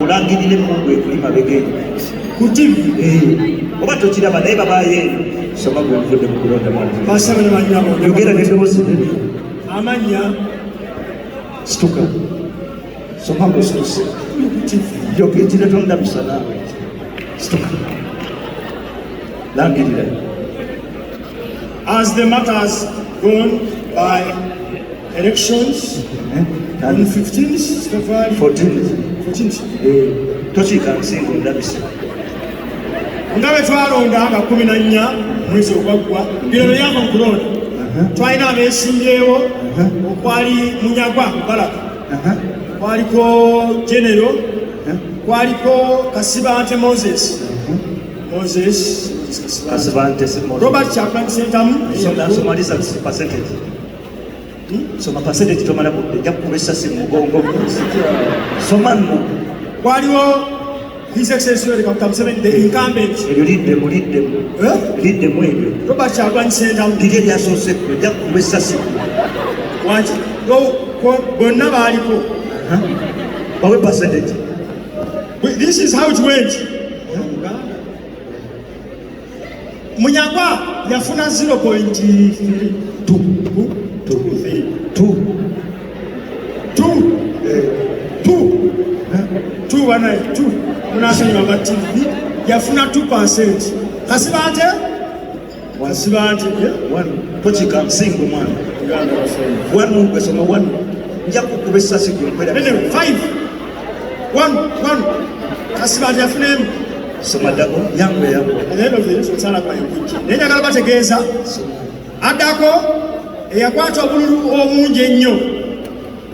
Kulangirire mungu ekulima begeni. Kutivi. Oba tokiraba naye babaye soma gwe mvudde mu kulonda mwana. Basaba ne banyabo. Yogera n'eddoboozi ddene. Amanya. Situka. Soma ng'osose. Yogera tonda bisana. Situka. Langirira. As the matters gone by elections on 15th February 14th. Tokiika nsingo ndabisa. Nga bwe twalonda nga 14 mwezi ogwaggwa bino bye byava mu kulonda twalina abeesimbyewo okwali Munyagwa Baraka, kwaliko Genero, kwaliko Kasibante Moses, Kasibante Robert Kyagulanyi Ssentamu. Somaliza percentage. Soma percentage tomala budde ja kukuba essasi mu mugongo. Soma nno. Waliwo His Excellency Dr. Museveni, the incumbent. Ebyo liddemu. Liddemu ebyo. Robert Kyagulanyi Ssentamu. Liri eryasoose ja kukuba essasi. Wangi. Bonna baaliko. Bawe percentage. This is how it went. Munyagwa yafuna 0.2. Munasonyiwa ba TV yafuna 2%. Kasibante Tokiika nsingo mwana. Wanu gwe soma wanu. Nja kukuba essasi gwe nkwera. 5. 1. Kasibante yafunemu. Soma ddago yangu. Naye njagala bategeeza addako eyakwata obululu omungi ennyo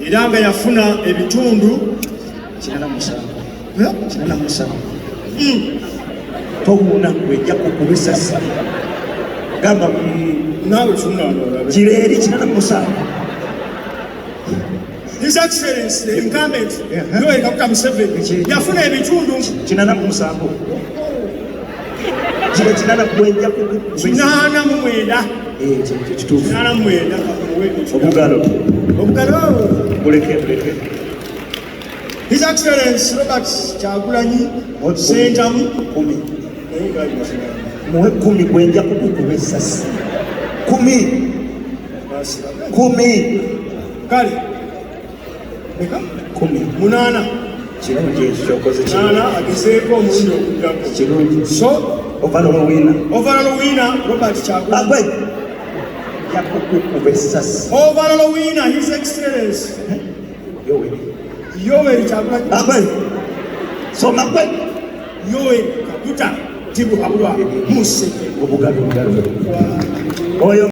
era nga yafuna ebitundu 87. Towuna gwejja kukuba essasi. Gamba naawe kireeri 87. His Excellency the incumbent Yoweri Kaguta Museveni yafuna ebitundu 87. Kino 89 89. Kituufu. 89. Obugalo. Buleke. His Excellency Robert Kyagulanyi Ssentamu 10. Muwe 10 gwenja kukuba essasi. 10. Kale. 8. Kirungi ekyokoze kirungi. Agezeeko omulundi okuddako. Kirungi. So overall winner Robert Kyagulanyi. Yakukuba essasi. Overall winner His Excellency Yoweri Kyagulanyi. Soma gwe. Yoweri Kaguta Tibuhaburwa Museveni. Obugalo. Oyo